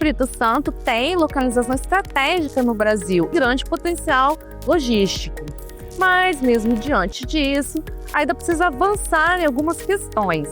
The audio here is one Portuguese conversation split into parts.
Espírito Santo tem localização estratégica no Brasil, grande potencial logístico. Mas, mesmo diante disso, ainda precisa avançar em algumas questões.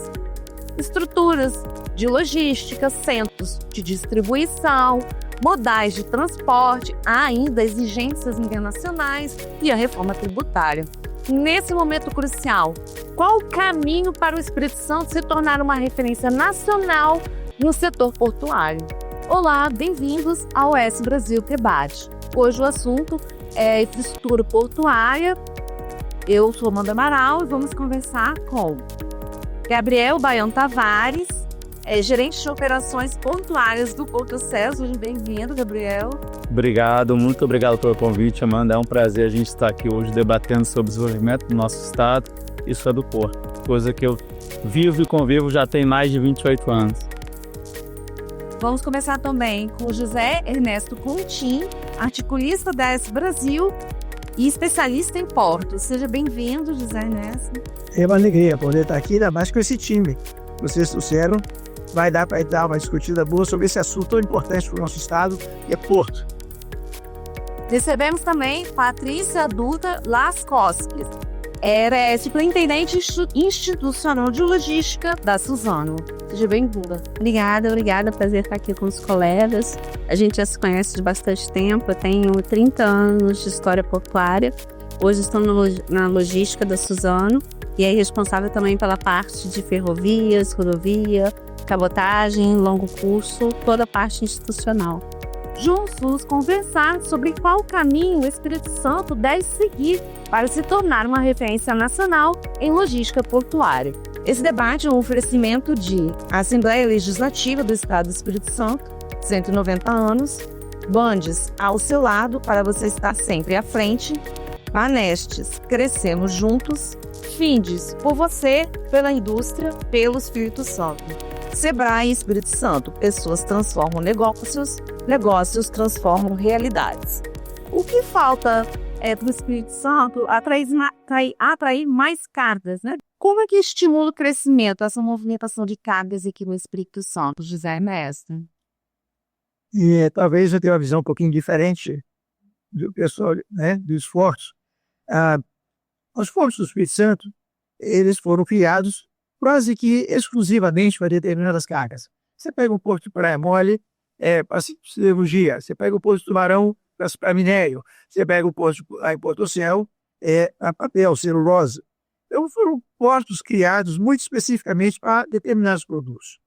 Estruturas de logística, centros de distribuição, modais de transporte, há ainda exigências internacionais e a reforma tributária. Nesse momento crucial, qual o caminho para o Espírito Santo se tornar uma referência nacional no setor portuário? Olá, bem-vindos ao S Brasil Debate. Hoje o assunto é infraestrutura portuária. Eu sou Amanda Amaral e vamos conversar com Gabriel Baião Tavares, gerente de operações portuárias do Porto César. Bem-vindo, Gabriel. Obrigado, muito obrigado pelo convite, Amanda. É um prazer a gente estar aqui hoje debatendo sobre o desenvolvimento do nosso estado e sobre o Porto, coisa que eu vivo e convivo já tem mais de 28 anos. Vamos começar também com o José Ernesto Contim, articulista da S Brasil e especialista em portos. Seja bem-vindo, José Ernesto. É uma alegria poder estar aqui, ainda mais com esse time. Vocês trouxeram, vai dar para dar uma discutida boa sobre esse assunto tão importante para o nosso estado, que é Porto. Recebemos também Patrícia Duda Laskowski, superintendente institucional de logística da Suzano. Seja bem-vinda. Obrigada. Prazer estar aqui com os colegas. A gente já se conhece de bastante tempo. Eu tenho 30 anos de história portuária. Hoje estou na logística da Suzano e é responsável também pela parte de ferrovias, rodovia, cabotagem, longo curso, toda a parte institucional. Juntos conversar sobre qual caminho o Espírito Santo deve seguir para se tornar uma referência nacional em logística portuária. Esse debate é um oferecimento de Assembleia Legislativa do Estado do Espírito Santo, 190 anos, Bandes ao seu lado para você estar sempre à frente, Anestes, crescemos juntos, Findes, por você, pela indústria, pelo Espírito Santo. Sebrae Espírito Santo, pessoas transformam negócios, negócios transformam realidades. O que falta para o Espírito Santo atrair mais cargas, né? Como é que estimula o crescimento, essa movimentação de cargas aqui no Espírito Santo, José Ernesto? Talvez eu tenha uma visão um pouquinho diferente do pessoal, né, do esforço. Os portos do Espírito Santo, eles foram criados quase que exclusivamente para determinadas cargas. Você pega o porto de Praia Mole, para siderurgia. Você pega o porto de Tubarão, para minério. Você pega o porto em Porto Céu, para papel, celulose. Então, foram portos criados muito especificamente para determinados produtos.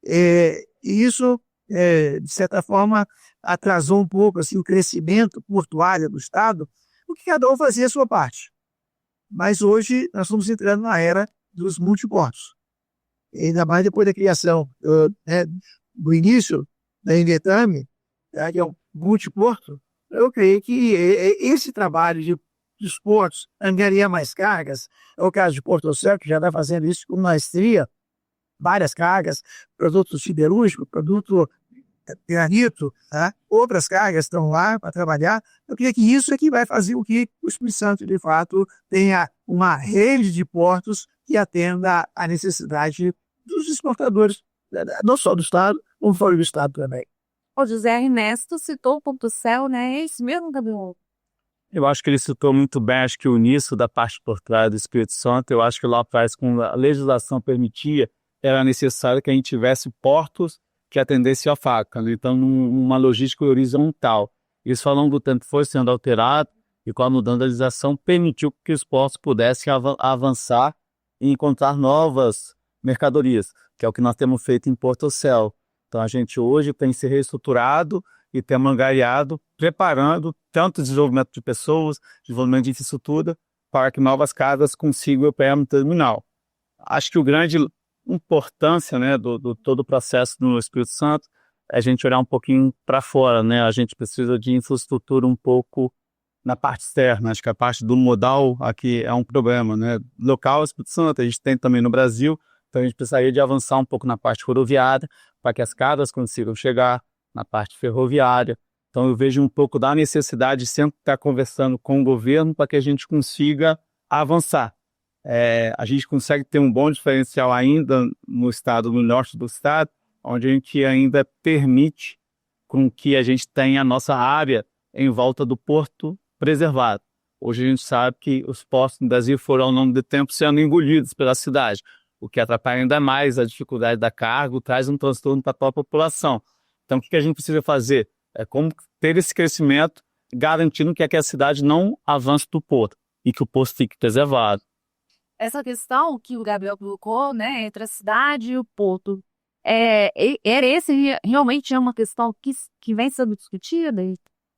E isso, de certa forma, atrasou um pouco assim, o crescimento portuário do Estado, porque cada um fazia a sua parte. Mas hoje nós estamos entrando na era dos multiportos. Ainda mais depois da criação do início da Invetame, que é um multiporto, eu creio que esse trabalho dos portos angariar mais cargas. É o caso de Porto Céu, que já está fazendo isso com maestria, várias cargas, produtos siderúrgicos, produto granito, tá? Outras cargas estão lá para trabalhar. Eu creio que isso é que vai fazer o que o Espírito Santo, de fato, tenha uma rede de portos que atenda à necessidade dos exportadores, não só do Estado, como fora do Estado também. O José Ernesto citou o Porto Céu, né? É isso mesmo, Gabriel? Eu acho que ele citou muito bem, acho que o início da parte portuária do Espírito Santo, eu acho que lá atrás, quando a legislação permitia, era necessário que a gente tivesse portos que atendessem a faca, né? Então, numa logística horizontal. Isso ao longo do tempo foi sendo alterado e com a mudança da legislação permitiu que os portos pudessem avançar e encontrar novas mercadorias, que é o que nós temos feito em Porto Céu. Então, a gente hoje tem se reestruturado e tem angariado, preparando tanto o desenvolvimento de pessoas, desenvolvimento de infraestrutura, para que novas casas consigam operar no terminal. Acho que o grande importância, né, do todo o processo no Espírito Santo é a gente olhar um pouquinho para fora, né? A gente precisa de infraestrutura um pouco na parte externa. Acho que a parte do modal aqui é um problema, né? Local Espírito Santo, a gente tem também no Brasil, então a gente precisaria de avançar um pouco na parte rodoviária para que as cargas consigam chegar na parte ferroviária. Então eu vejo um pouco da necessidade de sempre estar conversando com o governo para que a gente consiga avançar. A gente consegue ter um bom diferencial ainda no norte do estado, onde a gente ainda permite com que a gente tenha a nossa área em volta do porto preservada. Hoje a gente sabe que os portos no Brasil foram, ao longo do tempo, sendo engolidos pela cidade, o que atrapalha ainda mais a dificuldade da carga, traz um transtorno para a própria população. Então, o que a gente precisa fazer? É como ter esse crescimento, garantindo que aquela cidade não avance do porto e que o porto fique preservado. Essa questão que o Gabriel colocou, né, entre a cidade e o porto, esse realmente é uma questão que vem sendo discutida?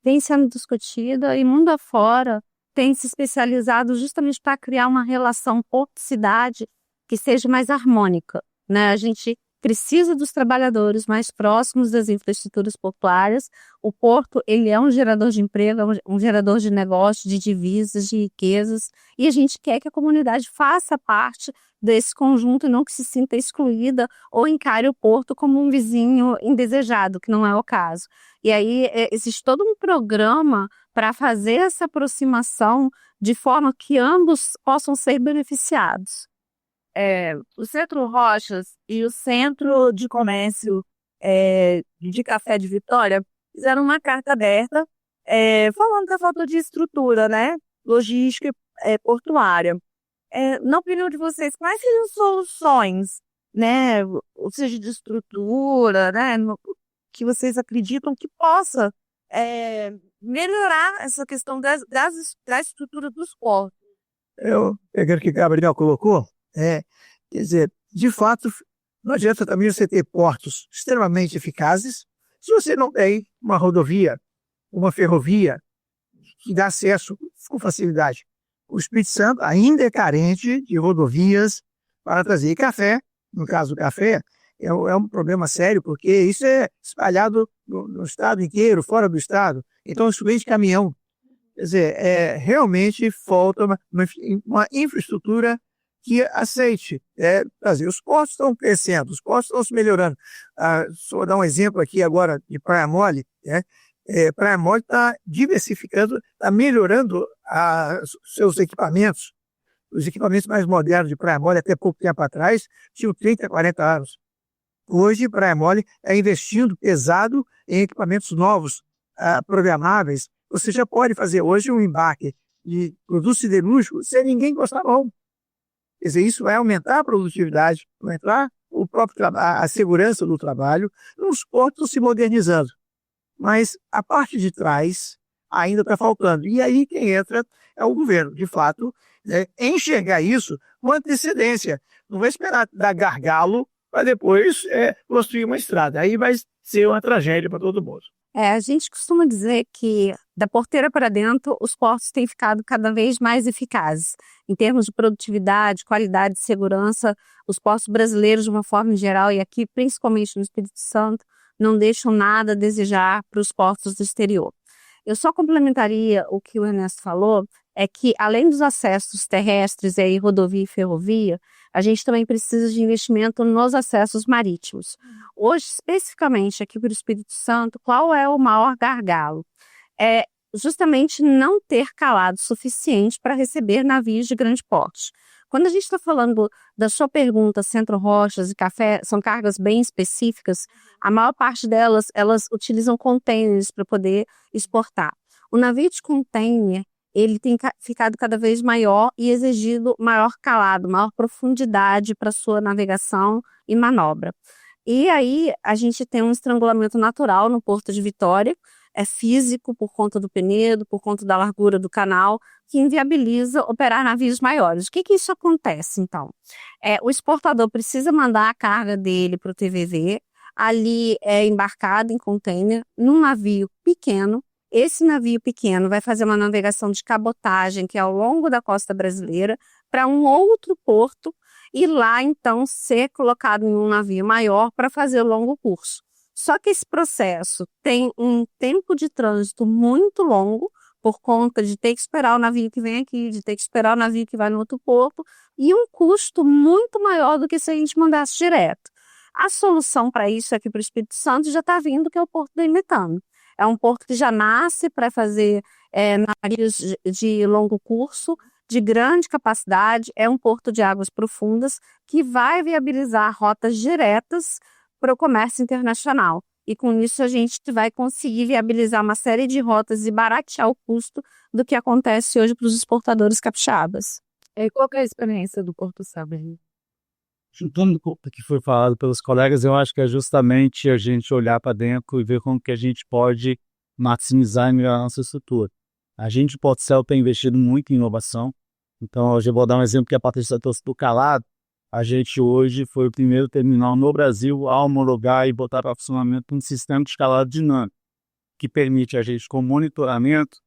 Vem sendo discutida e mundo afora tem se especializado justamente para criar uma relação porto-cidade que seja mais harmônica, né? A gente precisa dos trabalhadores mais próximos das infraestruturas portuárias. O porto, ele é um gerador de emprego, é um gerador de negócios, de divisas, de riquezas, e a gente quer que a comunidade faça parte desse conjunto e não que se sinta excluída ou encare o porto como um vizinho indesejado, que não é o caso. E aí existe todo um programa para fazer essa aproximação de forma que ambos possam ser beneficiados. O Centro Rochas e o Centro de Comércio de Café de Vitória fizeram uma carta aberta falando da falta de estrutura, né, logística portuária. Na opinião de vocês, quais seriam soluções, né, ou seja, de estrutura, né, que vocês acreditam que possa melhorar essa questão da estrutura dos portos? Eu pegando o que o Gabriel colocou, quer dizer, de fato, não adianta também você ter portos extremamente eficazes se você não tem uma rodovia, uma ferrovia que dá acesso com facilidade. O Espírito Santo ainda é carente de rodovias para trazer café. No caso do café, é um problema sério, porque isso é espalhado no estado inteiro, fora do estado. Então, isso vem de caminhão. Quer dizer, realmente falta uma infraestrutura que aceite trazer. Os portos estão crescendo, os portos estão se melhorando. Só vou dar um exemplo aqui agora de Praia Mole, Praia Mole está diversificando, está melhorando seus equipamentos. Os equipamentos mais modernos de Praia Mole, até pouco tempo atrás, tinham 30, 40 anos. Hoje, Praia Mole está investindo pesado em equipamentos novos, programáveis. Você já pode fazer hoje um embarque de produtos siderúrgicos sem ninguém encostar a mão. Quer dizer, isso vai aumentar a produtividade, vai aumentar a segurança do trabalho, os portos se modernizando. Mas a parte de trás ainda está faltando. E aí quem entra é o governo, de fato, enxergar isso com antecedência. Não vai esperar dar gargalo para depois construir uma estrada. Aí vai ser uma tragédia para todo mundo. A gente costuma dizer que da porteira para dentro, os portos têm ficado cada vez mais eficazes. Em termos de produtividade, qualidade e segurança, os portos brasileiros, de uma forma geral, e aqui principalmente no Espírito Santo, não deixam nada a desejar para os portos do exterior. Eu só complementaria o que o Ernesto falou, é que além dos acessos terrestres, rodovia e ferrovia, a gente também precisa de investimento nos acessos marítimos. Hoje, especificamente aqui para o Espírito Santo, qual é o maior gargalo? É justamente não ter calado suficiente para receber navios de grande porte. Quando a gente está falando da sua pergunta, Centro Rochas e Café, são cargas bem específicas, a maior parte delas, elas utilizam containers para poder exportar. O navio de container, ele tem ficado cada vez maior e exigido maior calado, maior profundidade para sua navegação e manobra. E aí a gente tem um estrangulamento natural no Porto de Vitória, é físico por conta do Penedo, por conta da largura do canal, que inviabiliza operar navios maiores. O que isso acontece, então? O exportador precisa mandar a carga dele para o TVV, ali é embarcado em container, num navio pequeno. Esse navio pequeno vai fazer uma navegação de cabotagem, que é ao longo da costa brasileira, para um outro porto, e lá, então, ser colocado em um navio maior para fazer o longo curso. Só que esse processo tem um tempo de trânsito muito longo, por conta de ter que esperar o navio que vem aqui, de ter que esperar o navio que vai no outro porto, e um custo muito maior do que se a gente mandasse direto. A solução para isso aqui para o Espírito Santo já está vindo, que é o Porto da Imetano. É um porto que já nasce para fazer navios de longo curso, de grande capacidade, é um porto de águas profundas que vai viabilizar rotas diretas para o comércio internacional. e com isso a gente vai conseguir viabilizar uma série de rotas e baratear o custo do que acontece hoje para os exportadores capixabas. Qual que é a experiência do Porto Saber? Juntando com o que foi falado pelos colegas, eu acho que é justamente a gente olhar para dentro e ver como que a gente pode maximizar e melhorar a nossa estrutura. A gente, Portocel, tem investido muito em inovação. Então, hoje eu vou dar um exemplo que a Patrícia trouxe do Calado. A gente hoje foi o primeiro terminal no Brasil a homologar e botar para funcionamento um sistema de escalado dinâmico, que permite a gente, com monitoramento,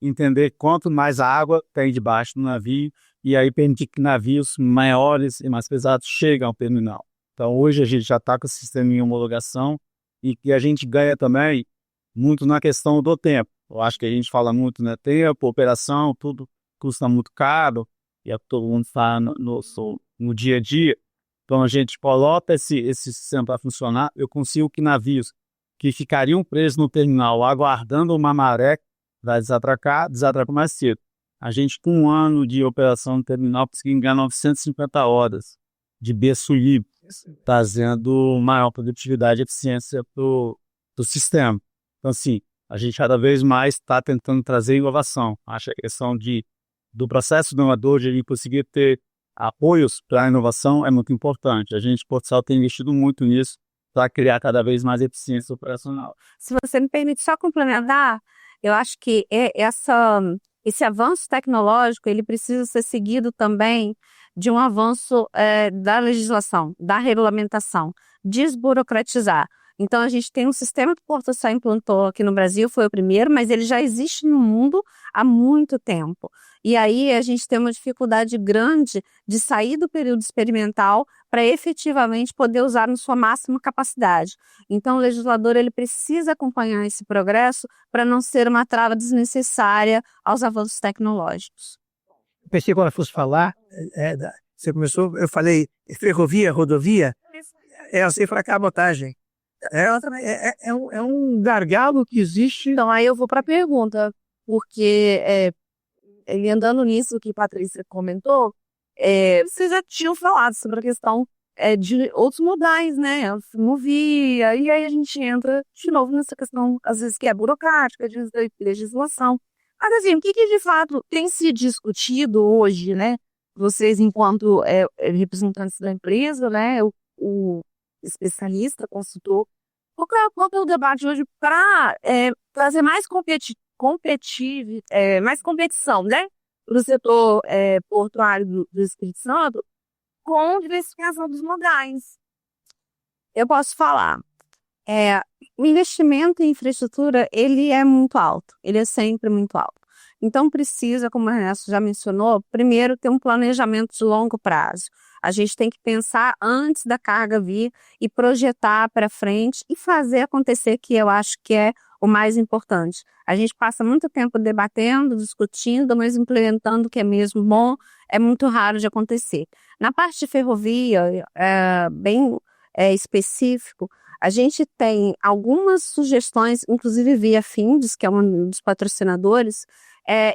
entender quanto mais água tem debaixo do navio e aí permitir que navios maiores e mais pesados cheguem ao terminal. Então, hoje a gente já está com o sistema em homologação e que a gente ganha também muito na questão do tempo. Eu acho que a gente fala muito, né? Tempo, operação, tudo custa muito caro e é o que todo mundo fala no dia a dia. Então, a gente coloca esse sistema para funcionar. Eu consigo que navios que ficariam presos no terminal aguardando uma maré para desatracam mais cedo. A gente, com 1 ano de operação no terminal, conseguiu ganhar 950 horas de berço livre, trazendo maior produtividade e eficiência para o sistema. Então, assim, a gente cada vez mais está tentando trazer inovação. Acho que a questão do processo inovador, de ele conseguir ter apoios para a inovação é muito importante. A gente, Portugal, tem investido muito nisso para criar cada vez mais eficiência operacional. Se você me permite só complementar, eu acho que esse avanço tecnológico ele precisa ser seguido também de um avanço da legislação, da regulamentação, desburocratizar. Então, a gente tem um sistema que o Portocel implantou aqui no Brasil, foi o primeiro, mas ele já existe no mundo há muito tempo. E aí a gente tem uma dificuldade grande de sair do período experimental para efetivamente poder usar na sua máxima capacidade. Então, o legislador ele precisa acompanhar esse progresso para não ser uma trava desnecessária aos avanços tecnológicos. Pensei quando eu fosse falar, você começou, eu falei ferrovia, rodovia, assim foi a cabotagem. É um gargalo que existe. Então, aí eu vou para a pergunta, porque andando nisso que a Patrícia comentou, vocês já tinham falado sobre a questão de outros modais, né? A ferrovia, e aí a gente entra de novo nessa questão, às vezes, que é burocrática, de legislação. Mas, assim, o que de fato tem se discutido hoje, né? Vocês, enquanto representantes da empresa, né? O especialista, consultor, qual é o debate hoje para trazer mais mais competição, né? Para o setor portuário do Espírito Santo, com diversificação dos modais? Eu posso falar. O investimento em infraestrutura, ele é muito alto, ele é sempre muito alto. Então, precisa, como o Ernesto já mencionou, primeiro ter um planejamento de longo prazo. A gente tem que pensar antes da carga vir e projetar para frente e fazer acontecer, que eu acho que é o mais importante. A gente passa muito tempo debatendo, discutindo, mas implementando o que é mesmo bom é muito raro de acontecer. Na parte de ferrovia, bem específico, a gente tem algumas sugestões, inclusive via Findes, que é um dos patrocinadores,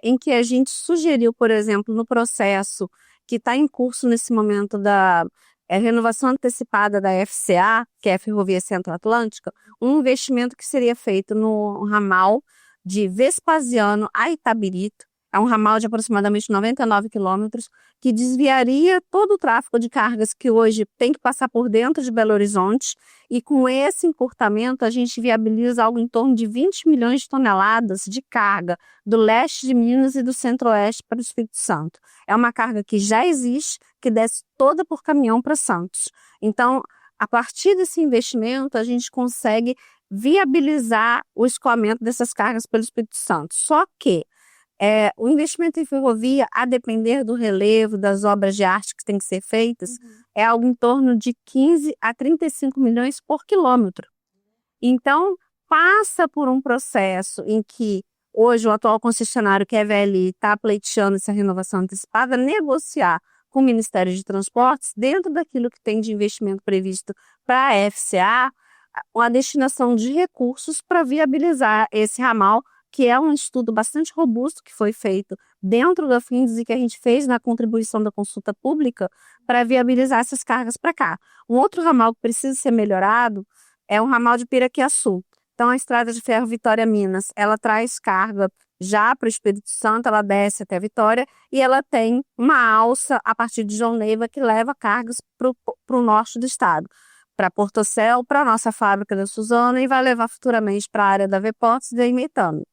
em que a gente sugeriu, por exemplo, no processo que está em curso nesse momento da renovação antecipada da FCA, que é a Ferrovia Centro-Atlântica, um investimento que seria feito no ramal de Vespasiano a Itabirito. É um ramal de aproximadamente 99 quilômetros, que desviaria todo o tráfego de cargas que hoje tem que passar por dentro de Belo Horizonte, e com esse encurtamento a gente viabiliza algo em torno de 20 milhões de toneladas de carga do leste de Minas e do centro-oeste para o Espírito Santo. É uma carga que já existe, que desce toda por caminhão para Santos. Então, a partir desse investimento, a gente consegue viabilizar o escoamento dessas cargas pelo Espírito Santo. Só que o investimento em ferrovia, a depender do relevo, das obras de arte que têm que ser feitas, é algo em torno de 15 a 35 milhões por quilômetro. Então, passa por um processo em que hoje o atual concessionário, que é a VLI, está pleiteando essa renovação antecipada, negociar com o Ministério de Transportes, dentro daquilo que tem de investimento previsto para a FCA, a destinação de recursos para viabilizar esse ramal, que é um estudo bastante robusto que foi feito dentro da Findes e que a gente fez na contribuição da consulta pública para viabilizar essas cargas para cá. Um outro ramal que precisa ser melhorado é um ramal de Piraquiaçu. Então, a estrada de ferro Vitória-Minas, ela traz carga já para o Espírito Santo, ela desce até Vitória e ela tem uma alça a partir de João Neiva que leva cargas para o norte do estado, para Portocel, para a nossa fábrica da Suzano e vai levar futuramente para a área da Veportes e da Imetame.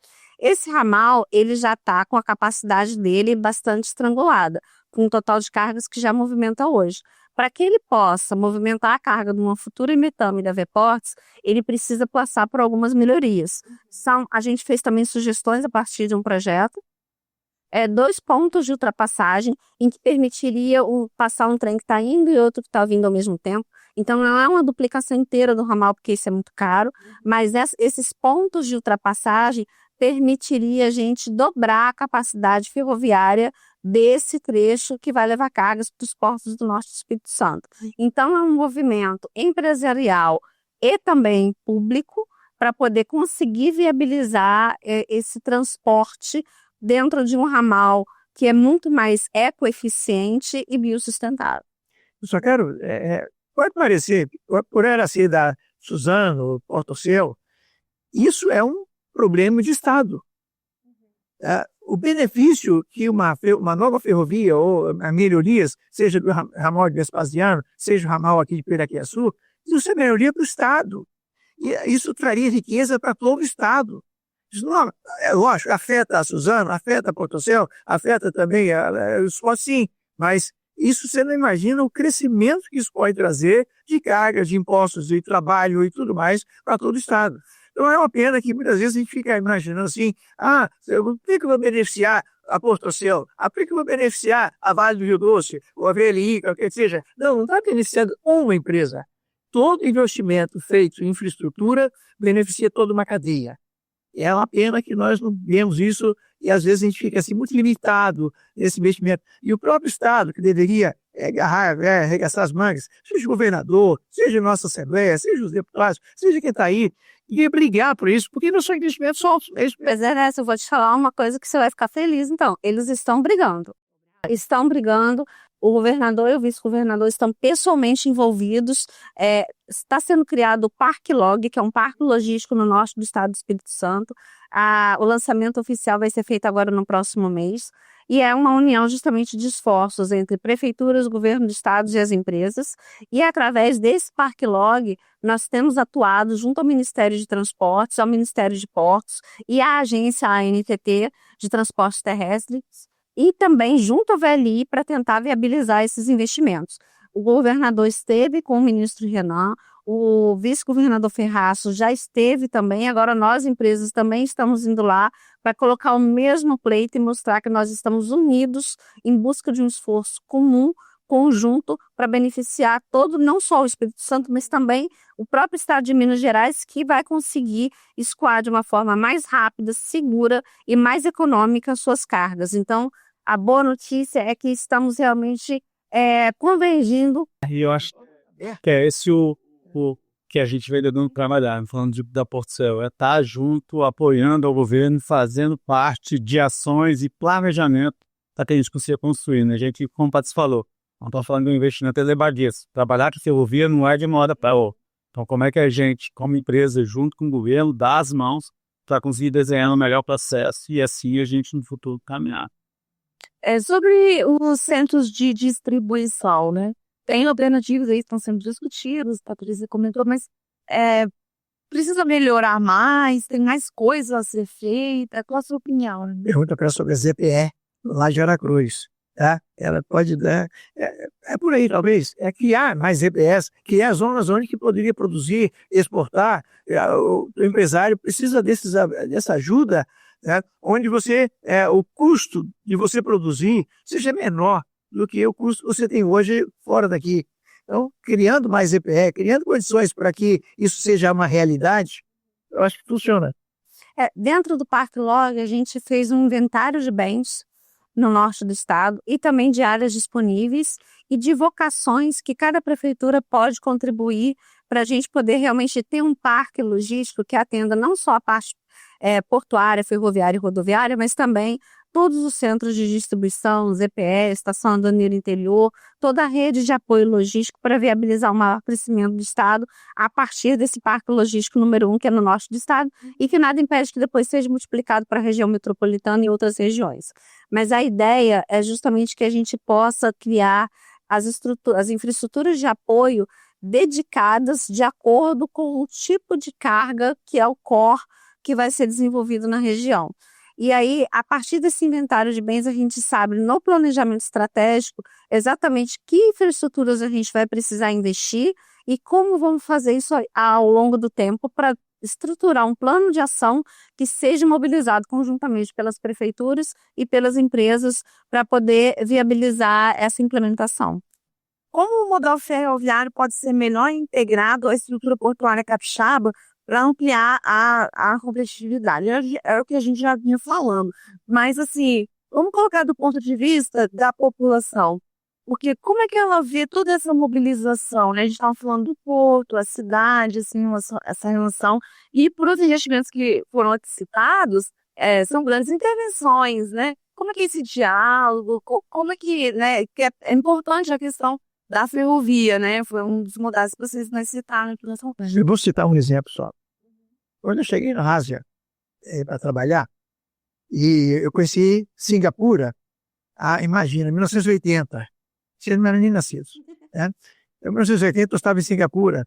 Esse ramal, ele já está com a capacidade dele bastante estrangulada, com um total de cargas que já movimenta hoje. Para que ele possa movimentar a carga de uma futura Imetame da Veportes, ele precisa passar por algumas melhorias. A gente fez também sugestões a partir de um projeto, 2 pontos de ultrapassagem em que permitiria passar um trem que está indo e outro que está vindo ao mesmo tempo. Então, não é uma duplicação inteira do ramal, porque isso é muito caro, mas esses pontos de ultrapassagem permitiria a gente dobrar a capacidade ferroviária desse trecho que vai levar cargas para os portos do norte do Espírito Santo. Então, é um movimento empresarial e também público para poder conseguir viabilizar esse transporte dentro de um ramal que é muito mais ecoeficiente e biossustentável. Eu só quero, pode parecer, por ela ser da Suzano, Portocel, isso é um problema de Estado. O benefício que uma nova ferrovia ou melhorias, seja do ramal de Vespasiano, seja o ramal aqui de Piraquiaçu, isso é melhoria para o Estado. E isso traria riqueza para todo o Estado. Isso não, lógico, afeta a Suzano, afeta a Portocel, afeta também o esporte, sim, mas isso você não imagina o crescimento que isso pode trazer de cargas, de impostos, de trabalho e tudo mais para todo o Estado. Então é uma pena que muitas vezes a gente fica imaginando assim, por que eu vou beneficiar a Portocel? Por que eu vou beneficiar a Vale do Rio Doce, ou a VLI, qualquer que seja? Não está beneficiando uma empresa. Todo investimento feito em infraestrutura beneficia toda uma cadeia. É uma pena que nós não vemos isso e às vezes a gente fica assim muito limitado nesse investimento. E o próprio Estado, que deveria arregaçar as mangas, seja o governador, seja a nossa Assembleia, seja os deputados, seja quem está aí, e brigar por isso, porque não são investimentos só. Pois é, eu vou te falar uma coisa que você vai ficar feliz, então. Eles estão brigando. O governador e o vice-governador estão pessoalmente envolvidos. Está sendo criado o Parque Log, que é um parque logístico no norte do estado do Espírito Santo. O lançamento oficial vai ser feito agora no próximo mês. E é uma união justamente de esforços entre prefeituras, governo do estado e as empresas. E através desse Parque Log, nós temos atuado junto ao Ministério de Transportes, ao Ministério de Portos e à agência ANTT de Transportes Terrestres, e também junto ao VLI para tentar viabilizar esses investimentos. O governador esteve com o ministro Renan, o vice-governador Ferraço já esteve também, agora nós, empresas, também estamos indo lá para colocar o mesmo pleito e mostrar que nós estamos unidos em busca de um esforço comum, conjunto, para beneficiar não só o Espírito Santo, mas também o próprio estado de Minas Gerais, que vai conseguir escoar de uma forma mais rápida, segura e mais econômica suas cargas. Então, a boa notícia é que estamos realmente convergindo. E eu acho que é esse o que a gente vem dando trabalhar, falando da Portocel, estar junto, apoiando o governo, fazendo parte de ações e planejamento para que a gente consiga construir. Né? A gente, como o Patrícia falou, não estou falando de um investimento elevadíssimo. Trabalhar com ferrovia não é de uma hora para outra. Então, como é que a gente, como empresa, junto com o governo, dá as mãos para conseguir desenhar um melhor processo e assim a gente no futuro caminhar. Sobre os centros de distribuição, né? Tem alternativas aí que estão sendo discutidas, a Patrícia comentou, mas precisa melhorar mais, tem mais coisas a ser feita. Qual a sua opinião? Né? Pergunta para sobre a ZPE, lá de Aracruz. Tá? Ela pode dar. Por aí, talvez. Criar mais ZPEs, criar zonas onde que poderia produzir, exportar. O empresário precisa dessa ajuda, né? Onde o custo de você produzir seja menor do que o custo que você tem hoje fora daqui. Então, criando mais EPE, criando condições para que isso seja uma realidade, eu acho que funciona. Dentro do Parque Log, a gente fez um inventário de bens no norte do estado e também de áreas disponíveis e de vocações que cada prefeitura pode contribuir para a gente poder realmente ter um parque logístico que atenda não só a parte portuária, ferroviária e rodoviária, mas também todos os centros de distribuição, ZPE, Estação Aduaneira Interior, toda a rede de apoio logístico para viabilizar o maior crescimento do Estado a partir desse parque logístico número 1, que é no norte do Estado, e que nada impede que depois seja multiplicado para a região metropolitana e outras regiões. Mas a ideia é justamente que a gente possa criar as infraestruturas de apoio dedicadas de acordo com o tipo de carga que é o core que vai ser desenvolvido na região. E aí, a partir desse inventário de bens, a gente sabe no planejamento estratégico exatamente que infraestruturas a gente vai precisar investir e como vamos fazer isso ao longo do tempo para estruturar um plano de ação que seja mobilizado conjuntamente pelas prefeituras e pelas empresas para poder viabilizar essa implementação. Como o modal ferroviário pode ser melhor integrado à estrutura portuária capixaba para ampliar a competitividade? É o que a gente já vinha falando. Mas, assim, vamos colocar do ponto de vista da população. Porque como é que ela vê toda essa mobilização, né? A gente estava falando do porto, a cidade, assim, essa relação. E por outros investimentos que foram citados, são grandes intervenções, né? Como é que é esse diálogo? Como é que, né, que é importante a questão da ferrovia, né? Foi um dos modais que vocês não citaram. Eu vou citar um exemplo só. Quando eu cheguei na Ásia para trabalhar, e eu conheci Singapura, imagina, 1980. Vocês não eram nem nascidos. Né? Em 1980 eu estava em Singapura,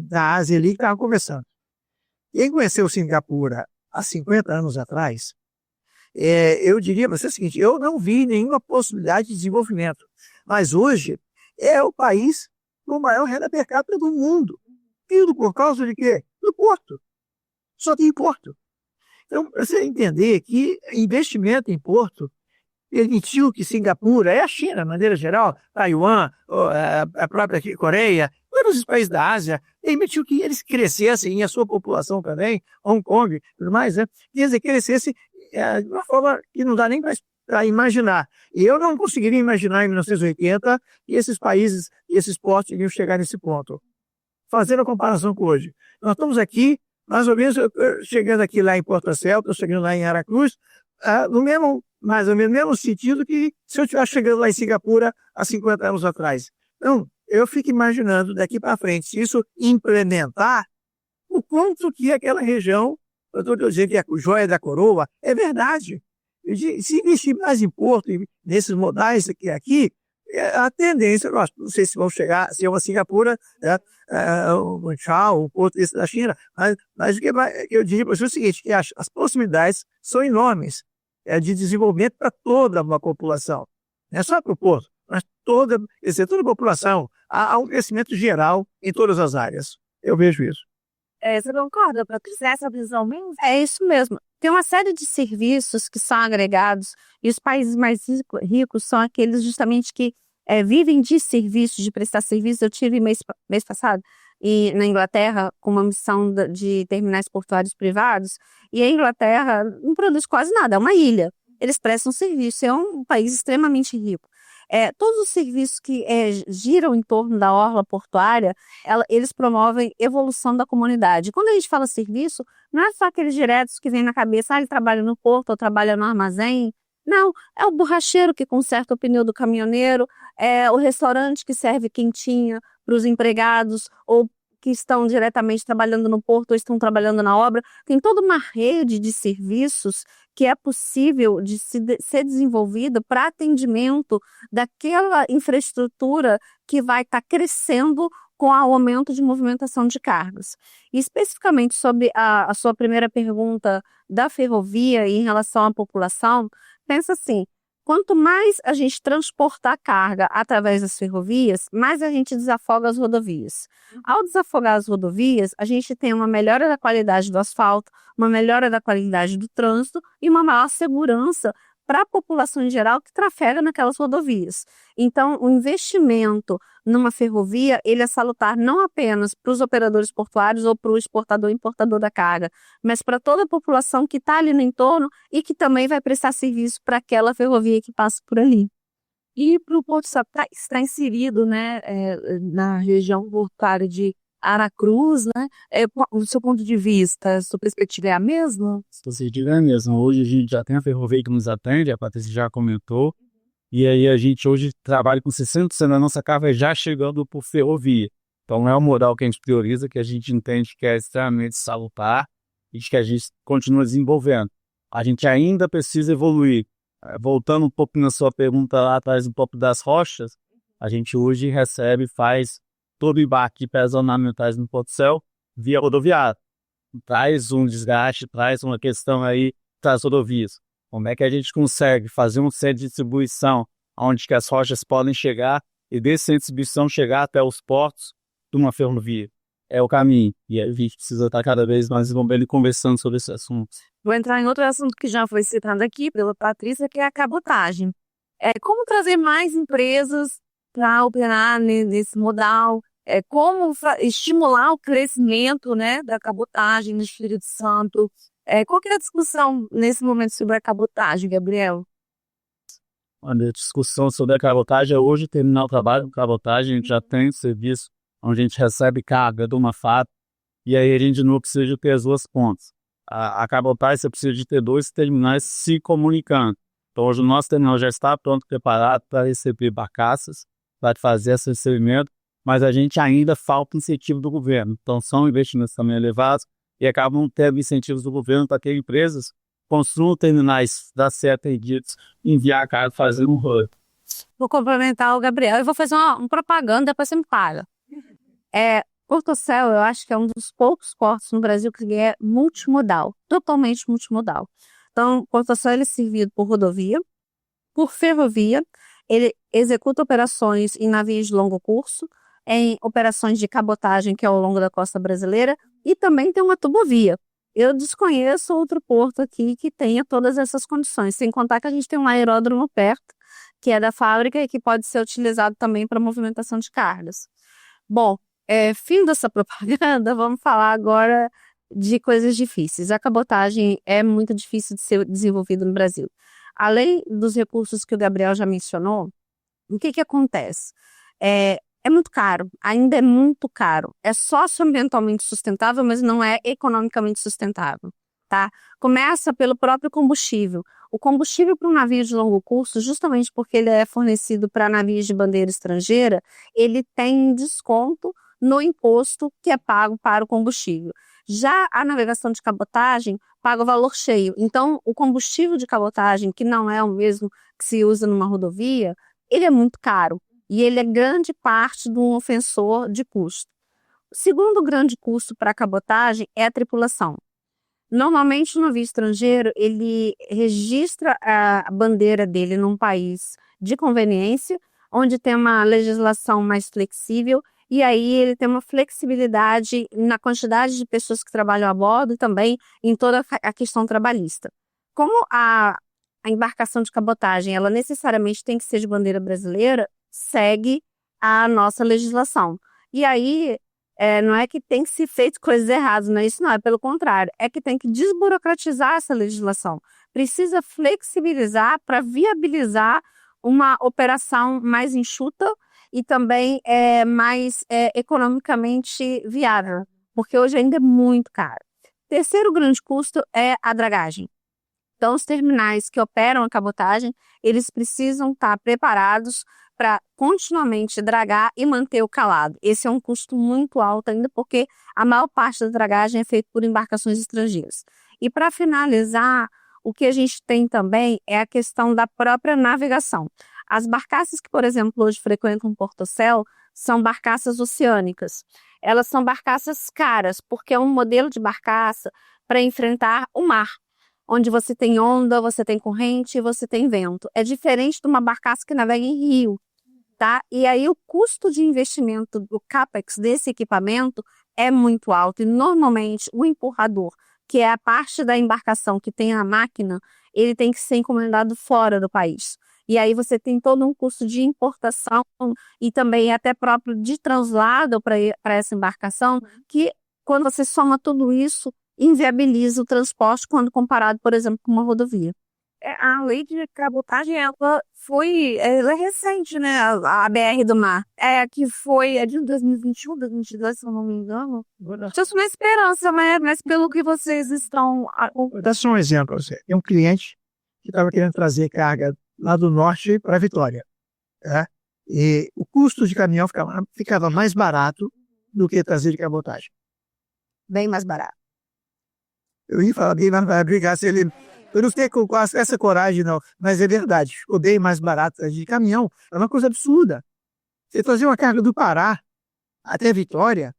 da Ásia ali, que estava conversando. Quem conheceu Singapura há 50 anos atrás, eu diria para você o seguinte, eu não vi nenhuma possibilidade de desenvolvimento. Mas hoje é o país com maior renda per capita do mundo. Tudo por causa de quê? Do porto. Só tem porto. Então, para você entender que investimento em porto permitiu que Singapura, a China, de maneira geral, Taiwan, a própria Coreia, todos os países da Ásia, permitiu que eles crescessem, e a sua população também, Hong Kong, tudo mais, né? Quer dizer, crescesse de uma forma que não dá nem para imaginar. E eu não conseguiria imaginar em 1980 que esses países e esses portos iriam chegar nesse ponto. Fazendo a comparação com hoje. Nós estamos aqui, mais ou menos, chegando aqui lá em Porto Celta, chegando lá em Aracruz, mais ou menos no mesmo sentido que se eu estivesse chegando lá em Singapura há 50 anos atrás. Então, eu fico imaginando daqui para frente, se isso implementar, o quanto que aquela região, eu estou dizendo que é a joia da coroa, é verdade. Se investir mais em porto, nesses modais aqui, a tendência, não sei se vão chegar, se é uma Singapura, né, o Guangzhou, o porto da China, mas o que eu diria para você é o seguinte, que as possibilidades são enormes de desenvolvimento para toda uma população. Não é só para o porto, mas toda a população. Há um crescimento geral em todas as áreas. Eu vejo isso. Você concorda, Patrícia? Essa visão mesmo? É isso mesmo. Tem uma série de serviços que são agregados e os países mais ricos são aqueles justamente que vivem de serviços, de prestar serviços. Eu tive mês passado na Inglaterra com uma missão de terminais portuários privados e a Inglaterra não produz quase nada, é uma ilha. Eles prestam serviço, é um país extremamente rico. Todos os serviços que giram em torno da orla portuária, eles promovem evolução da comunidade. Quando a gente fala serviço, não é só aqueles diretos que vêm na cabeça, ele trabalha no porto ou trabalha no armazém. Não, é o borracheiro que conserta o pneu do caminhoneiro, é o restaurante que serve quentinha para os empregados ou que estão diretamente trabalhando no porto ou estão trabalhando na obra. Tem toda uma rede de serviços que é possível de ser desenvolvida para atendimento daquela infraestrutura que vai estar crescendo com o aumento de movimentação de cargas. E especificamente sobre a sua primeira pergunta da ferrovia em relação à população, pensa assim, quanto mais a gente transportar carga através das ferrovias, mais a gente desafoga as rodovias. Ao desafogar as rodovias, a gente tem uma melhora da qualidade do asfalto, uma melhora da qualidade do trânsito e uma maior segurança para a população em geral que trafega naquelas rodovias. Então, o investimento numa ferrovia, ele é salutar não apenas para os operadores portuários ou para o exportador e importador da carga, mas para toda a população que está ali no entorno e que também vai prestar serviço para aquela ferrovia que passa por ali. E para o Porto estar inserido, né, na região portuária de Aracruz, né? O seu ponto de vista, a sua perspectiva é a mesma? Se tiver mesmo, hoje a gente já tem a Ferrovia que nos atende, a Patrícia já comentou, e aí a gente hoje trabalha com 60% da nossa carga já chegando por ferrovia. Então é um modal que a gente prioriza, que a gente entende que é extremamente salutar e que a gente continua desenvolvendo. A gente ainda precisa evoluir. Voltando um pouco na sua pergunta lá atrás, um pouco das rochas, a gente hoje faz todo o embarque de pedras ornamentais no Porto Céu via rodoviária. Traz um desgaste, traz uma questão aí das rodovias. Como é que a gente consegue fazer um centro de distribuição onde que as rochas podem chegar e desse centro de distribuição chegar até os portos de uma ferrovia? É o caminho. E a gente precisa estar cada vez mais desenvolvendo e conversando sobre esse assunto. Vou entrar em outro assunto que já foi citado aqui pela Patrícia, que é a cabotagem. Como trazer mais empresas para operar nesse modal? Como estimular o crescimento, né, da cabotagem no Espírito Santo? Qual que é a discussão nesse momento sobre a cabotagem, Gabriel? A discussão sobre a cabotagem é hoje terminar o trabalho com cabotagem. A gente já tem serviço onde a gente recebe carga de uma fábrica e aí a gente não precisa de ter as duas pontas. A cabotagem você precisa de ter dois terminais se comunicando. Então hoje o nosso terminal já está pronto, preparado para receber barcaças, para fazer esse recebimento, mas a gente ainda falta incentivo do governo. Então são investimentos também elevados e acabam tendo incentivos do governo para que empresas construam terminais da CE atendidos, enviar a carga, fazer um hub. Vou complementar o Gabriel e vou fazer uma propaganda, depois você me paga. Porto Céu, eu acho que é um dos poucos portos no Brasil que é multimodal, totalmente multimodal. Então, Porto Céu ele é servido por rodovia, por ferrovia, ele executa operações em navios de longo curso, em operações de cabotagem, que é ao longo da costa brasileira, e também tem uma tubovia. Eu desconheço outro porto aqui que tenha todas essas condições, sem contar que a gente tem um aeródromo perto, que é da fábrica e que pode ser utilizado também para movimentação de cargas. Bom, fim dessa propaganda, vamos falar agora de coisas difíceis. A cabotagem é muito difícil de ser desenvolvida no Brasil. Além dos recursos que o Gabriel já mencionou, o que acontece? É muito caro, ainda é muito caro. É socioambientalmente sustentável, mas não é economicamente sustentável, tá? Começa pelo próprio combustível. O combustível para um navio de longo curso, justamente porque ele é fornecido para navios de bandeira estrangeira, ele tem desconto no imposto que é pago para o combustível. Já a navegação de cabotagem paga o valor cheio. Então, o combustível de cabotagem, que não é o mesmo que se usa numa rodovia, ele é muito caro e ele é grande parte de um ofensor de custo. O segundo grande custo para a cabotagem é a tripulação. Normalmente, o navio estrangeiro, ele registra a bandeira dele num país de conveniência, onde tem uma legislação mais flexível, e aí ele tem uma flexibilidade na quantidade de pessoas que trabalham a bordo e também em toda a questão trabalhista. Como a embarcação de cabotagem, ela necessariamente tem que ser de bandeira brasileira, segue a nossa legislação. E aí, não é que tem que ser feito coisas erradas, não é isso não, é pelo contrário, é que tem que desburocratizar essa legislação. Precisa flexibilizar para viabilizar uma operação mais enxuta e também mais economicamente viável, porque hoje ainda é muito caro. Terceiro grande custo é a dragagem. Então, os terminais que operam a cabotagem, eles precisam estar preparados para continuamente dragar e manter o calado. Esse é um custo muito alto ainda, porque a maior parte da dragagem é feita por embarcações estrangeiras. E para finalizar, o que a gente tem também é a questão da própria navegação. As barcaças que, por exemplo, hoje frequentam Porto Céu são barcaças oceânicas. Elas são barcaças caras, porque é um modelo de barcaça para enfrentar o mar, onde você tem onda, você tem corrente, você tem vento. É diferente de uma barcaça que navega em rio, tá? E aí o custo de investimento do CAPEX desse equipamento é muito alto. E normalmente o empurrador, que é a parte da embarcação que tem a máquina, ele tem que ser encomendado fora do país. E aí você tem todo um custo de importação e também até próprio de translado para essa embarcação, que quando você soma tudo isso, inviabiliza o transporte quando comparado, por exemplo, com uma rodovia. a lei de cabotagem, ela é recente, né? A BR do Mar. É de 2021, 2022, se eu não me engano. Tinha uma esperança, mas pelo que vocês estão... Vou dar só um exemplo para você. Tem um cliente que estava querendo trazer carga lá do norte para Vitória. Tá? E o custo de caminhão ficava mais barato do que trazer de cabotagem. Bem mais barato. Eu ia falar bem mais barato, brigar se ele... Eu não sei com essa coragem, não, mas é verdade. Ficou bem mais barato de caminhão. É uma coisa absurda. Você trazer uma carga do Pará até Vitória,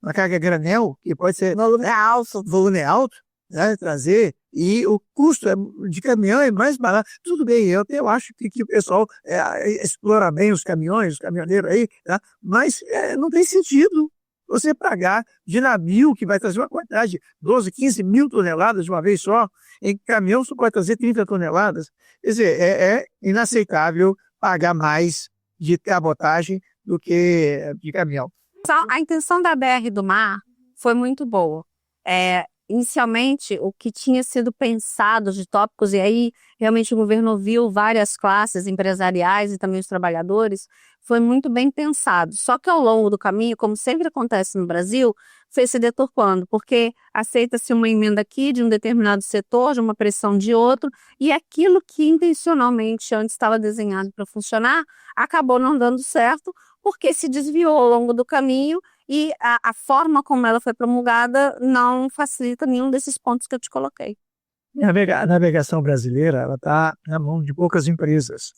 uma carga granel, que pode ser volume alto, né, trazer, e o custo de caminhão é mais barato. Tudo bem, eu acho que o pessoal explora bem os caminhões, os caminhoneiros aí, tá? Mas não tem sentido você pagar de navio que vai trazer uma quantidade de 12, 15 mil toneladas de uma vez só, em caminhão só pode trazer 30 toneladas. Quer dizer, é inaceitável pagar mais de cabotagem do que de caminhão. A intenção da BR do Mar foi muito boa. Inicialmente, o que tinha sido pensado de tópicos, e aí realmente o governo ouviu várias classes empresariais e também os trabalhadores, foi muito bem pensado. Só que ao longo do caminho, como sempre acontece no Brasil, foi se deturpando, porque aceita-se uma emenda aqui de um determinado setor, de uma pressão de outro, e aquilo que intencionalmente antes estava desenhado para funcionar, acabou não dando certo, porque se desviou ao longo do caminho e a forma como ela foi promulgada não facilita nenhum desses pontos que eu te coloquei. A navegação brasileira ela está na mão de poucas empresas.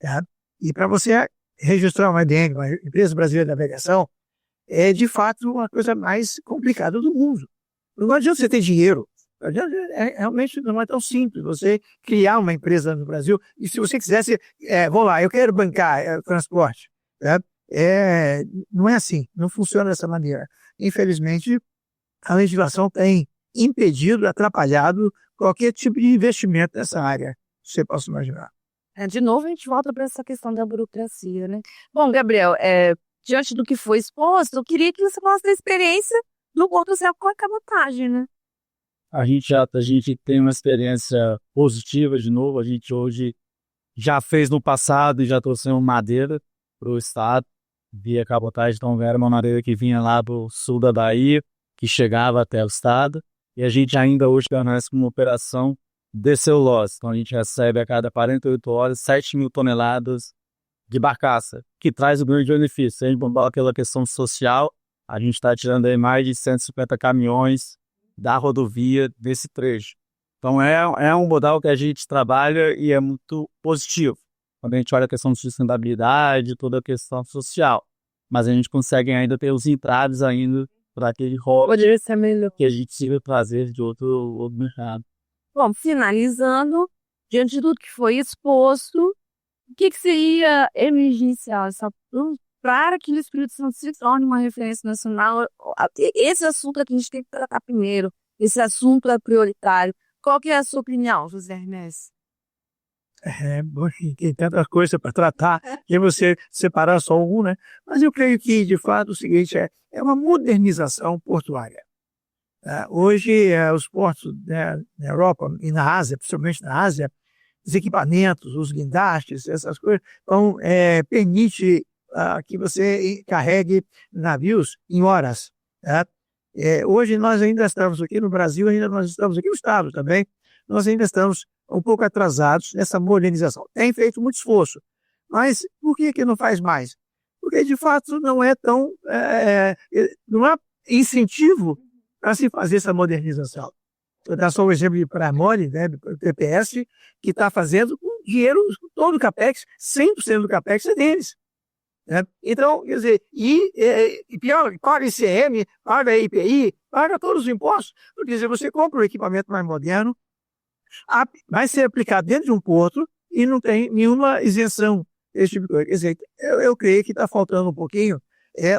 Tá? E para você registrar uma EBN, uma empresa brasileira de navegação, é de fato uma coisa mais complicada do mundo. Não adianta você ter dinheiro. Realmente não é tão simples você criar uma empresa no Brasil. E se você quisesse, vamos lá, eu quero bancar transporte. Né? Não é assim, não funciona dessa maneira. Infelizmente, a legislação tem impedido, atrapalhado qualquer tipo de investimento nessa área, você possa imaginar. De novo, a gente volta para essa questão da burocracia, né? Bom, Gabriel, diante do que foi exposto, eu queria que você falasse da experiência no Porto do Céu com a cabotagem, né? A gente tem uma experiência positiva de novo. A gente hoje já fez no passado e já trouxemos madeira para o estado via cabotagem. Então era uma madeira que vinha lá do sul da Bahia, que chegava até o estado. E a gente ainda hoje permanece com uma operação de celulose. Então a gente recebe a cada 48 horas 7 mil toneladas de barcaça, que traz o grande benefício. Se a gente bombar aquela questão social, a gente está tirando aí mais de 150 caminhões da rodovia desse trecho. Então é um modal que a gente trabalha e é muito positivo. Quando a gente olha a questão de sustentabilidade, toda a questão social. Mas a gente consegue ainda ter os entraves ainda para aquele hobby Poderia ser melhor. que a gente tive prazer de outro mercado. Bom, finalizando, diante de tudo que foi exposto, o que seria emergencial para que o Espírito Santo se torne uma referência nacional? Esse assunto é que a gente tem que tratar primeiro. Esse assunto é prioritário. Qual que é a sua opinião, José Ernesto? Bom, tem tantas coisas para tratar, e você separar só um, né? Mas eu creio que, de fato, o seguinte é uma modernização portuária. Hoje, os portos na Europa e na Ásia, principalmente na Ásia, os equipamentos, os guindastes, essas coisas, então, permite que você carregue navios em horas. Né? Hoje nós ainda estamos aqui no Brasil, nós estamos aqui no Estado também, nós ainda estamos um pouco atrasados nessa modernização. Tem feito muito esforço, mas por que não faz mais? Porque, de fato, não é tão... não há incentivo para se fazer essa modernização. Vou dar só um exemplo de Pramore, né, do TPS, que está fazendo com dinheiro, todo o CAPEX, 100% do CAPEX é deles. Né? Então, quer dizer, e pior, paga ICM, paga IPI, paga todos os impostos. Quer dizer, você compra um equipamento mais moderno, vai ser aplicado dentro de um porto e não tem nenhuma isenção, esse tipo de coisa. Quer dizer, eu creio que está faltando um pouquinho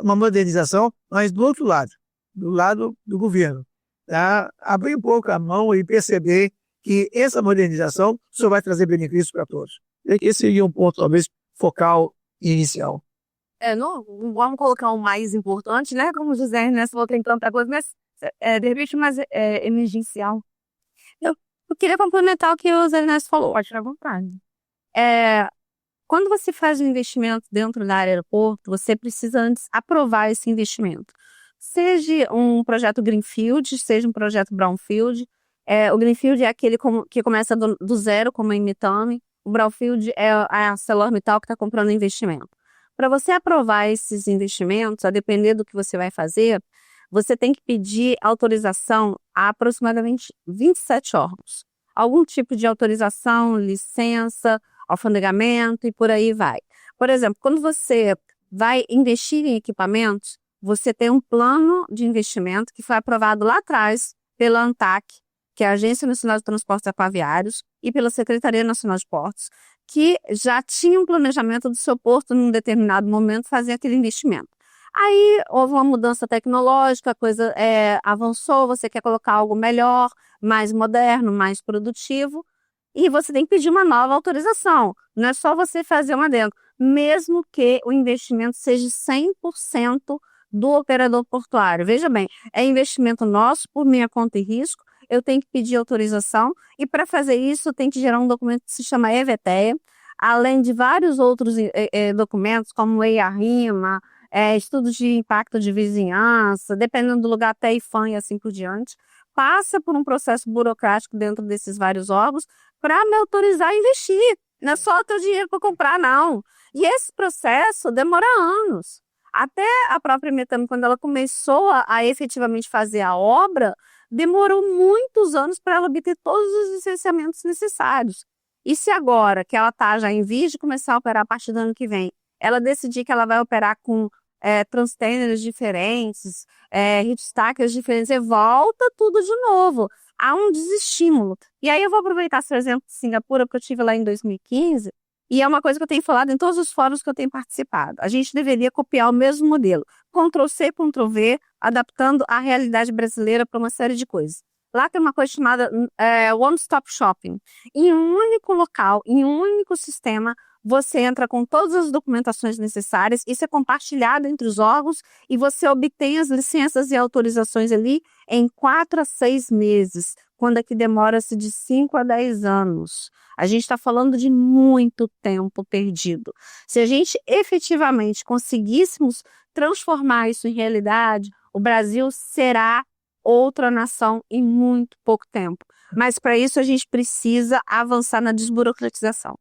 uma modernização, mas do outro lado, do lado do governo. Tá? Abrir um pouco a mão e perceber que essa modernização só vai trazer benefícios para todos. Esse seria um ponto, talvez, focal e inicial. Não vamos colocar o mais importante, né? Como o José Ernesto falou, tem tanta coisa, mas de repente mais emergencial. Eu queria complementar o que o Zé Ernesto falou. Pode ficar à vontade. Quando você faz um investimento dentro da área do aeroporto, você precisa antes aprovar esse investimento. Seja um projeto Greenfield, seja um projeto Brownfield. O Greenfield é aquele que começa do zero, como a Imitame. O Brownfield é a ArcelorMittal que está comprando investimento. Para você aprovar esses investimentos, a depender do que você vai fazer, você tem que pedir autorização a aproximadamente 27 órgãos. Algum tipo de autorização, licença, alfandegamento e por aí vai. Por exemplo, quando você vai investir em equipamentos, você tem um plano de investimento que foi aprovado lá atrás pela ANTAC, que é a Agência Nacional de Transportes Aquaviários, e pela Secretaria Nacional de Portos, que já tinha um planejamento do seu porto num determinado momento fazer aquele investimento. Aí houve uma mudança tecnológica, a coisa avançou, você quer colocar algo melhor, mais moderno, mais produtivo, e você tem que pedir uma nova autorização. Não é só você fazer uma dentro, mesmo que o investimento seja 100% do operador portuário. Veja bem, é investimento nosso, por minha conta e risco, eu tenho que pedir autorização, e para fazer isso eu tenho que gerar um documento que se chama EVTEA, além de vários outros documentos, como EIA-RIMA, estudos de impacto de vizinhança, dependendo do lugar, até IFAM e assim por diante. Passa por um processo burocrático dentro desses vários órgãos para me autorizar a investir. Não é só ter dinheiro para comprar, não. E esse processo demora anos. Até a própria Imitame, quando ela começou a efetivamente fazer a obra, demorou muitos anos para ela obter todos os licenciamentos necessários. E se agora, que ela está já em vias de começar a operar a partir do ano que vem, ela decidir que ela vai operar com transtêneres diferentes, heat stackers diferentes, e volta tudo de novo. Há um desestímulo. E aí eu vou aproveitar esse exemplo de Singapura, porque eu estive lá em 2015, e é uma coisa que eu tenho falado em todos os fóruns que eu tenho participado. A gente deveria copiar o mesmo modelo. Ctrl+C, Ctrl+V, adaptando a realidade brasileira para uma série de coisas. Lá tem uma coisa chamada One Stop Shopping. Em um único local, em um único sistema, você entra com todas as documentações necessárias, isso é compartilhado entre os órgãos e você obtém as licenças e autorizações ali em 4 a 6 meses, quando aqui demora-se de 5 a 10 anos. A gente está falando de muito tempo perdido. Se a gente efetivamente conseguíssemos transformar isso em realidade, o Brasil será outra nação em muito pouco tempo. Mas para isso a gente precisa avançar na desburocratização.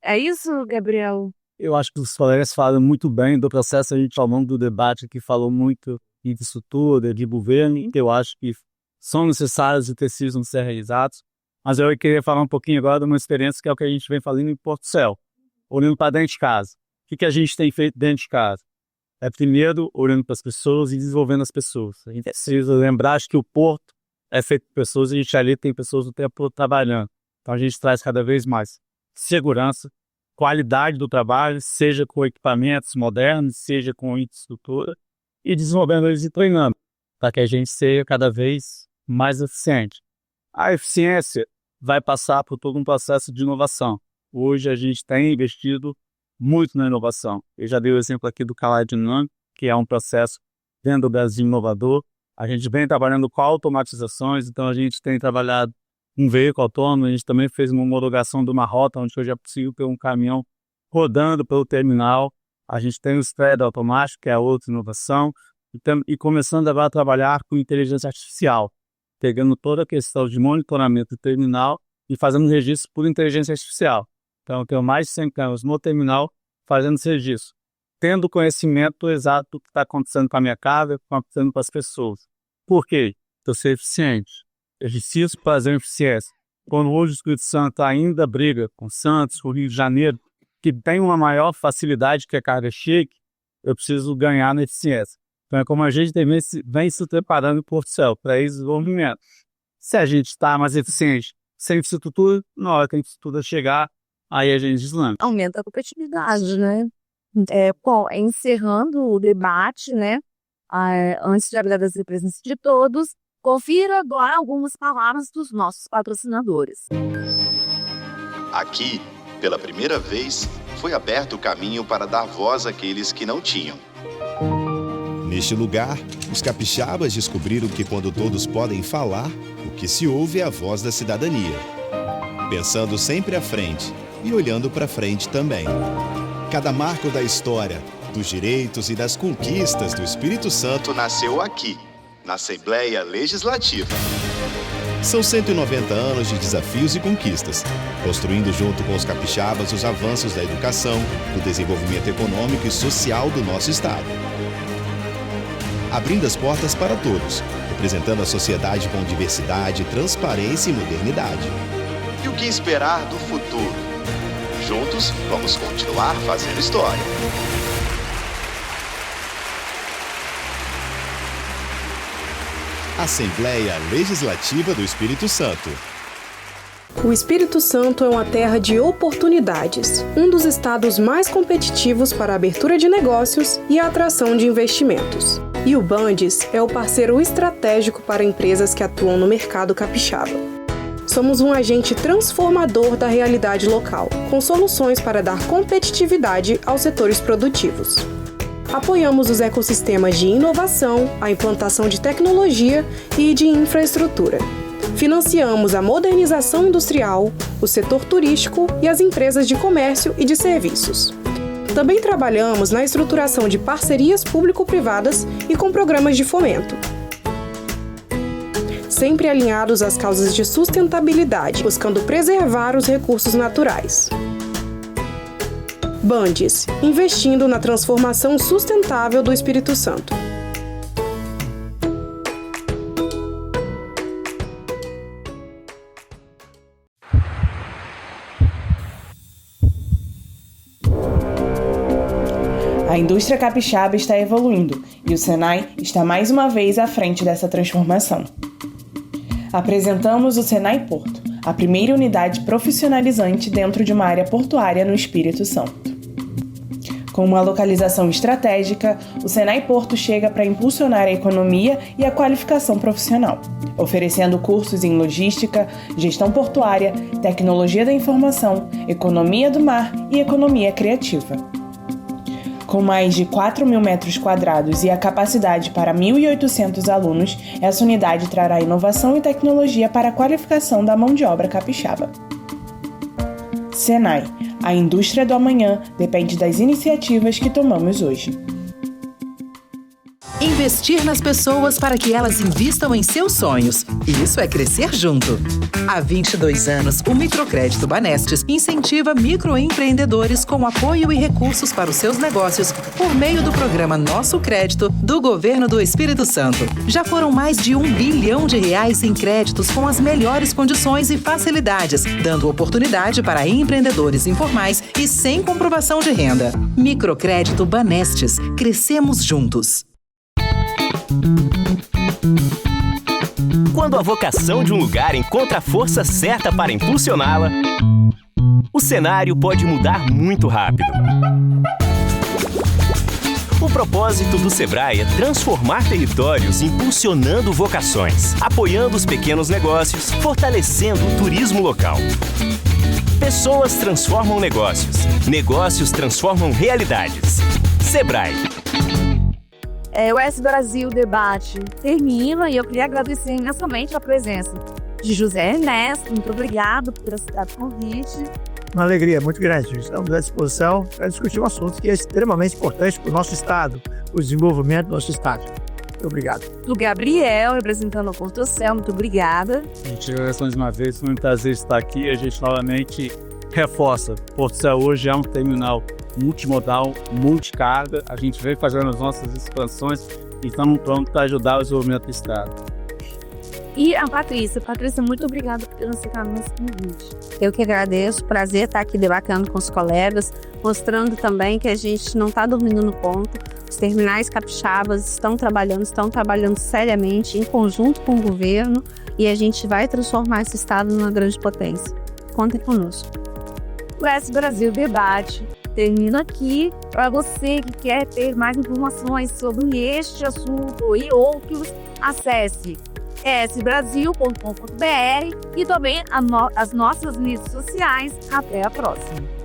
É isso, Gabriel? Eu acho que os colegas falam muito bem do processo. A gente, ao longo do debate, aqui falou muito de estrutura, de governo, que eu acho que são necessários e precisam ser realizados. Mas eu queria falar um pouquinho agora de uma experiência que é o que a gente vem falando em Porto Céu, olhando para dentro de casa. O que a gente tem feito dentro de casa? Primeiro, olhando para as pessoas e desenvolvendo as pessoas. A gente precisa lembrar que o porto é feito por pessoas e a gente ali tem pessoas o tempo todo trabalhando. Então a gente traz cada vez mais segurança, qualidade do trabalho, seja com equipamentos modernos, seja com infraestrutura, e desenvolvendo eles e treinando, para que a gente seja cada vez mais eficiente. A eficiência vai passar por todo um processo de inovação. Hoje a gente tem investido muito na inovação. Eu já dei o exemplo aqui do Calais Dinâmico, que é um processo dentro do Brasil inovador. A gente vem trabalhando com automatizações, então a gente tem trabalhado um veículo autônomo, a gente também fez uma homologação de uma rota onde hoje é possível ter um caminhão rodando pelo terminal. A gente tem o STRAD automático, que é outra inovação, e começando a trabalhar com inteligência artificial, pegando toda a questão de monitoramento do terminal e fazendo registro por inteligência artificial. Então, eu tenho mais de 100 câmeras no terminal fazendo esse registro, tendo conhecimento exato do que está acontecendo com a minha casa, o que está acontecendo com as pessoas. Por quê? Para ser eficiente. Eu preciso fazer eficiência. Quando hoje o Espírito Santo ainda briga com Santos, com o Rio de Janeiro, que tem uma maior facilidade que a carga chegue, eu preciso ganhar na eficiência. Então é como a gente vem se preparando em Porto Céu para esse desenvolvimento. Se a gente está mais eficiente sem infraestrutura, na hora que a infraestrutura chegar, aí a gente deslancha. Aumenta a competitividade, né? Encerrando o debate, né? Antes de abrir das representantes de todos, confira agora algumas palavras dos nossos patrocinadores. Aqui, pela primeira vez, foi aberto o caminho para dar voz àqueles que não tinham. Neste lugar, os capixabas descobriram que quando todos podem falar, o que se ouve é a voz da cidadania. Pensando sempre à frente e olhando para frente também. Cada marco da história, dos direitos e das conquistas do Espírito Santo nasceu aqui, na Assembleia Legislativa. São 190 anos de desafios e conquistas, construindo junto com os capixabas os avanços da educação, do desenvolvimento econômico e social do nosso Estado. Abrindo as portas para todos, representando a sociedade com diversidade, transparência e modernidade. E o que esperar do futuro? Juntos, vamos continuar fazendo história. Assembleia Legislativa do Espírito Santo. O Espírito Santo é uma terra de oportunidades, um dos estados mais competitivos para a abertura de negócios e a atração de investimentos. E o Bandes é o parceiro estratégico para empresas que atuam no mercado capixaba. Somos um agente transformador da realidade local, com soluções para dar competitividade aos setores produtivos. Apoiamos os ecossistemas de inovação, a implantação de tecnologia e de infraestrutura. Financiamos a modernização industrial, o setor turístico e as empresas de comércio e de serviços. Também trabalhamos na estruturação de parcerias público-privadas e com programas de fomento. Sempre alinhados às causas de sustentabilidade, buscando preservar os recursos naturais. Bandes, investindo na transformação sustentável do Espírito Santo. A indústria capixaba está evoluindo e o Senai está mais uma vez à frente dessa transformação. Apresentamos o Senai Porto, a primeira unidade profissionalizante dentro de uma área portuária no Espírito Santo. Com uma localização estratégica, o Senai Porto chega para impulsionar a economia e a qualificação profissional, oferecendo cursos em logística, gestão portuária, tecnologia da informação, economia do mar e economia criativa. Com mais de 4.000 metros quadrados e a capacidade para 1.800 alunos, essa unidade trará inovação e tecnologia para a qualificação da mão de obra capixaba. Senai, a indústria do amanhã depende das iniciativas que tomamos hoje. Investir nas pessoas para que elas invistam em seus sonhos. Isso é crescer junto. Há 22 anos, o Microcrédito Banestes incentiva microempreendedores com apoio e recursos para os seus negócios por meio do programa Nosso Crédito do Governo do Espírito Santo. Já foram mais de R$1 bilhão em créditos com as melhores condições e facilidades, dando oportunidade para empreendedores informais e sem comprovação de renda. Microcrédito Banestes. Crescemos juntos. Quando a vocação de um lugar encontra a força certa para impulsioná-la, o cenário pode mudar muito rápido. O propósito do Sebrae é transformar territórios impulsionando vocações, apoiando os pequenos negócios, fortalecendo o turismo local. Pessoas transformam negócios, negócios transformam realidades. Sebrae. O S Brasil Debate termina e eu queria agradecer imensamente a presença de José Ernesto. Muito obrigado por ter aceitado o convite. Uma alegria muito grande. Estamos à disposição para discutir um assunto que é extremamente importante para o nosso Estado, o desenvolvimento do nosso Estado. Muito obrigado. Do Gabriel, representando o Porto Céu, muito obrigada. A gente agradece mais uma vez, foi um prazer estar aqui. A gente novamente reforça. Porto Céu hoje é um terminal multimodal, multicarga. A gente vem fazendo as nossas expansões e estamos prontos para ajudar o desenvolvimento do Estado. E a Patrícia, muito obrigada por ter aceitado o nosso convite. Eu que agradeço, prazer estar aqui debatendo com os colegas, mostrando também que a gente não está dormindo no ponto. Os terminais capixabas estão trabalhando seriamente, em conjunto com o governo, e a gente vai transformar esse estado numa grande potência. Contem conosco. O S Brasil Debate termina aqui. Para você que quer ter mais informações sobre este assunto e outros, acesse sbrasil.com.br e também as nossas redes sociais. Até a próxima!